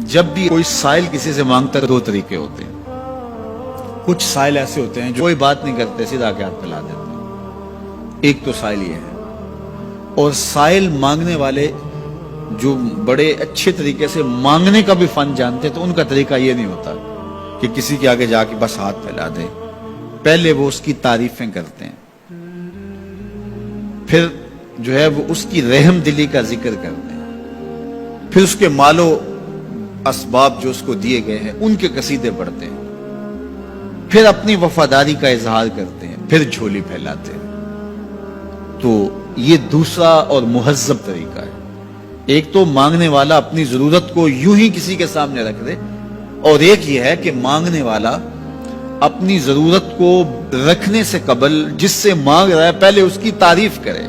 جب بھی کوئی سائل کسی سے مانگتا ہے دو طریقے ہوتے ہیں. کچھ سائل ایسے ہوتے ہیں جو کوئی بات نہیں کرتے, سیدھا کے ہاتھ پھیلا دیتے ہیں. ایک تو سائل یہ ہے. اور سائل مانگنے والے جو بڑے اچھے طریقے سے مانگنے کا بھی فن جانتے ہیں تو ان کا طریقہ یہ نہیں ہوتا کہ کسی کے آگے جا کے بس ہاتھ پھیلا دیں. پہلے وہ اس کی تعریفیں کرتے ہیں, پھر جو ہے وہ اس کی رحم دلی کا ذکر کرتے ہیں, پھر اس کے مال و اسباب جو اس کو دیے گئے ہیں ان کے قصیدے پڑھتے ہیں, پھر اپنی وفاداری کا اظہار کرتے ہیں, پھر جھولی پھیلاتے ہیں. تو یہ دوسرا اور مہذب طریقہ ہے. ایک تو مانگنے والا اپنی ضرورت کو یوں ہی کسی کے سامنے رکھ دے, اور ایک یہ ہے کہ مانگنے والا اپنی ضرورت کو رکھنے سے قبل جس سے مانگ رہا ہے پہلے اس کی تعریف کرے.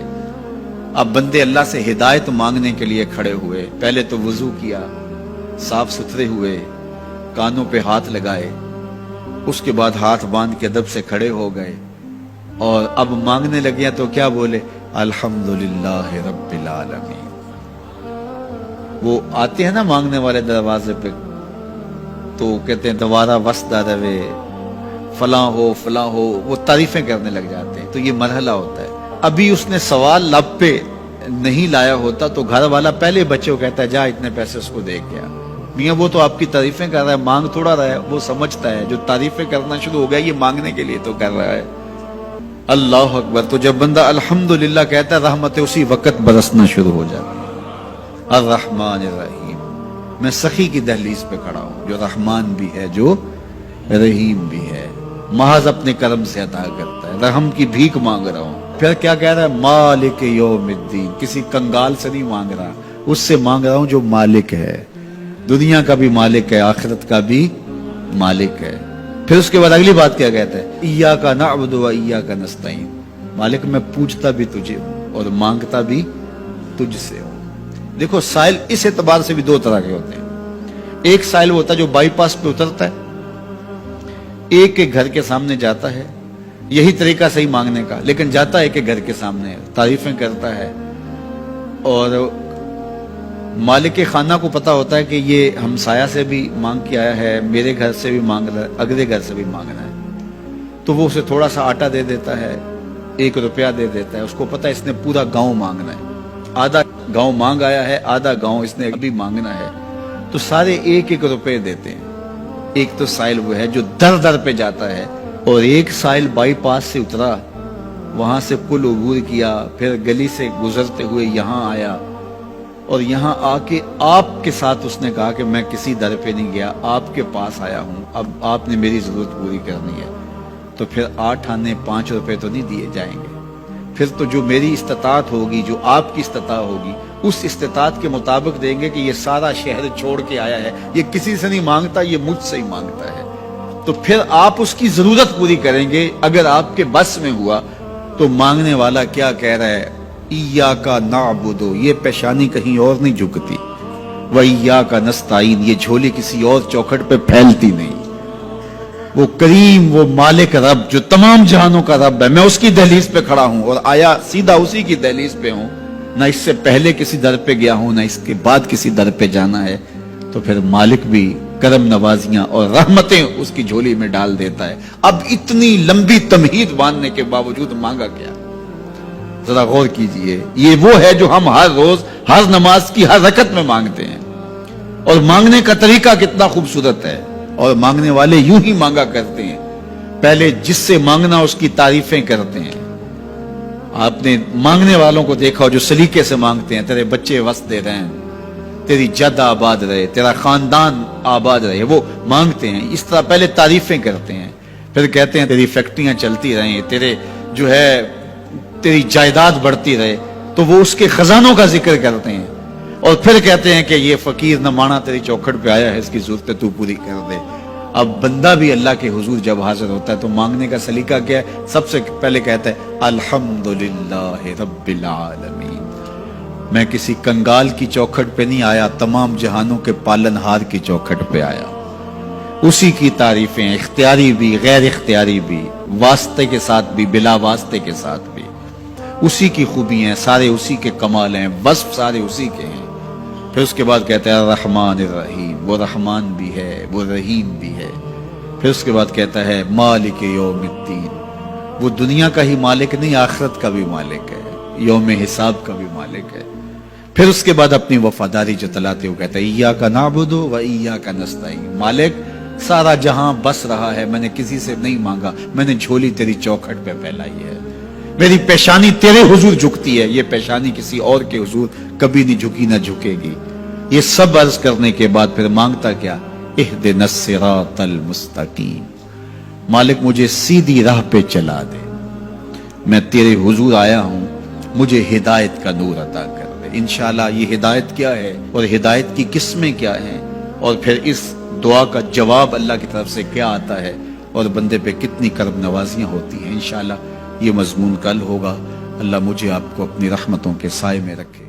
اب بندے اللہ سے ہدایت مانگنے کے لیے کھڑے ہوئے, پہلے تو وضو کیا, صاف ستھرے ہوئے, کانوں پہ ہاتھ لگائے, اس کے بعد ہاتھ باندھ کے ادب سے کھڑے ہو گئے, اور اب مانگنے لگے تو کیا بولے, الحمدللہ رب العالمین. وہ آتے ہیں نا مانگنے والے دروازے پہ تو کہتے ہیں دوبارہ وسدہ روے, فلاں ہو فلاں ہو, وہ تعریفیں کرنے لگ جاتے ہیں. تو یہ مرحلہ ہوتا ہے. ابھی اس نے سوال لب پہ نہیں لایا ہوتا تو گھر والا پہلے بچے کو کہتا ہے جا اتنے پیسے اس کو دے گیا. میاں وہ تو آپ کی تعریفیں کر رہا ہے, مانگ تھوڑا رہا ہے. وہ سمجھتا ہے جو تعریفیں کرنا شروع ہو گیا یہ مانگنے کے لیے تو کر رہا ہے. اللہ اکبر. تو جب بندہ الحمدللہ کہتا ہے رحمتیں اسی وقت برسنا شروع ہو جاتی ہے. الرحمن الرحیم. میں سخی کی دہلیز پہ کھڑا ہوں جو رحمان بھی ہے جو رحیم بھی ہے, محض اپنے کرم سے عطا کرتا ہے. رحم کی بھیک مانگ رہا ہوں. پھر کیا کہہ رہا ہے, مالک یوم الدین. کسی کنگال سے نہیں مانگ رہا, اس سے مانگ رہا ہوں جو مالک ہے, دنیا کا بھی مالک ہے, آخرت کا بھی مالک ہے. پھر اس کے بعد اگلی بات کیا کہتا ہے, ایاک نعبد و ایاک نستعین. مالک میں پوچھتا بھی تجھے ہوں اور مانگتا بھی تجھ سے ہوں. دیکھو سائل اس اعتبار سے بھی دو طرح کے ہوتے ہیں. ایک سائل ہوتا ہے جو بائی پاس پہ اترتا ہے, ایک کے گھر کے سامنے جاتا ہے, یہی طریقہ صحیح مانگنے کا, لیکن جاتا ہے کہ گھر کے سامنے تعریفیں کرتا ہے, اور مالک خانہ کو پتا ہوتا ہے کہ یہ ہمسایہ سے بھی مانگ کے آیا ہے, میرے گھر سے بھی مانگ رہا ہے, اگلے گھر سے بھی مانگنا ہے. تو وہ اسے تھوڑا سا آٹا دے دیتا ہے, 1 روپیہ دے دیتا ہے. اس کو پتا ہے اس نے پورا گاؤں مانگنا ہے, آدھا گاؤں مانگ آیا ہے, آدھا گاؤں اس نے ابھی مانگنا ہے. تو سارے 1-1 روپے دیتے ہیں. ایک تو سائل وہ ہے جو در در پہ جاتا ہے, اور ایک سائل بائی پاس سے اترا, وہاں سے پل عبور کیا, پھر گلی سے گزرتے ہوئے یہاں آیا, اور یہاں آ کے آپ کے ساتھ اس نے کہا کہ میں کسی در پہ نہیں گیا, آپ کے پاس آیا ہوں, اب آپ نے میری ضرورت پوری کرنی ہے. تو پھر 8 آنے 5 روپے تو نہیں دیے جائیں گے. پھر تو جو میری استطاعت ہوگی, جو آپ کی استطاعت ہوگی, اس استطاعت کے مطابق دیں گے کہ یہ سارا شہر چھوڑ کے آیا ہے, یہ کسی سے نہیں مانگتا, یہ مجھ سے ہی مانگتا ہے. تو پھر آپ اس کی ضرورت پوری کریں گے. اگر آپ کے بس میں ہوا تو مانگنے والا کیا کہہ رہا ہے, ایاک نعبد, یہ پیشانی کہیں اور نہیں جھکتی, و ایاک نستعین, یہ جھولی کسی اور چوکھٹ پہ پھیلتی نہیں. وہ کریم, وہ مالک رب جو تمام جہانوں کا رب ہے, میں اس کی دہلیز پہ کھڑا ہوں, اور آیا سیدھا اسی کی دہلیز پہ ہوں, نہ اس سے پہلے کسی در پہ گیا ہوں, نہ اس کے بعد کسی در پہ جانا ہے. تو پھر مالک بھی کرم نوازیاں اور رحمتیں اس کی جھولی میں ڈال دیتا ہے. اب اتنی لمبی تمہید باندھنے کے باوجود مانگا کیا, ذرا غور کیجئے. یہ وہ ہے جو ہم ہر روز ہر نماز کی ہر رکعت میں مانگتے ہیں, اور مانگنے کا طریقہ کتنا خوبصورت ہے. اور مانگنے والے یوں ہی مانگا کرتے ہیں, پہلے جس سے مانگنا اس کی تعریفیں کرتے ہیں. آپ نے مانگنے والوں کو دیکھا جو سلیقے سے مانگتے ہیں, تیرے بچے وسدے رہیں, تیری جد آباد رہے, تیرا خاندان آباد رہے, وہ مانگتے ہیں. اس طرح پہلے تعریفیں کرتے ہیں, پھر کہتے ہیں تیری فیکٹریاں چلتی رہیں, تیرے جو ہے تیری جائیداد بڑھتی رہے. تو وہ اس کے خزانوں کا ذکر کرتے ہیں, اور پھر کہتے ہیں کہ یہ فقیر نمانہ تیری چوکھٹ پہ آیا ہے, اس کی ضرورتیں تو پوری کر دے. اب بندہ بھی اللہ کے حضور جب حاضر ہوتا ہے تو مانگنے کا سلیقہ کیا ہے, سب سے پہلے کہتا ہے الحمدللہ رب العالمین. میں کسی کنگال کی چوکھٹ پہ نہیں آیا, تمام جہانوں کے پالن ہار کی چوکھٹ پہ آیا. اسی کی تعریفیں اختیاری بھی غیر اختیاری بھی, واسطے کے ساتھ بھی بلا واسطے کے ساتھ بھی, اسی کی خوبی ہیں, سارے اسی کے کمال ہیں, وصف سارے اسی کے ہیں. پھر اس کے بعد کہتا ہے الرحمن الرحیم، وہ رحمان بھی ہے وہ رحیم بھی ہے۔ پھر اس کے بعد کہتا ہے مالک یوم الدین، وہ دنیا کا ہی مالک نہیں، آخرت کا بھی مالک ہے، یوم حساب کا بھی مالک ہے۔ پھر اس کے بعد اپنی وفاداری جتلاتے ہوئے کہتا ہے ایاک نعبد و ایاک نستعین، مالک سارا جہاں بس رہا ہے، میں نے کسی سے نہیں مانگا، میں نے جھولی تیری چوکھٹ پہ پھیلائی ہے، میری پیشانی تیرے حضور جھکتی ہے، یہ پیشانی کسی اور کے حضور کبھی نہیں جھکی نہ جھکے گی۔ یہ سب عرض کرنے کے بعد پھر مانگتا کیا؟ اہدنا الصراط المستقیم، مالک مجھے سیدھی راہ پہ چلا دے، میں تیرے حضور آیا ہوں، مجھے ہدایت کا نور عطا کر دے۔ انشاءاللہ یہ ہدایت کیا ہے اور ہدایت کی قسمیں کیا ہیں، اور پھر اس دعا کا جواب اللہ کی طرف سے کیا آتا ہے، اور بندے پہ کتنی کرم نوازیاں ہوتی ہیں، انشاءاللہ یہ مضمون کل ہوگا۔ اللہ مجھے آپ کو اپنی رحمتوں کے سائے میں رکھے۔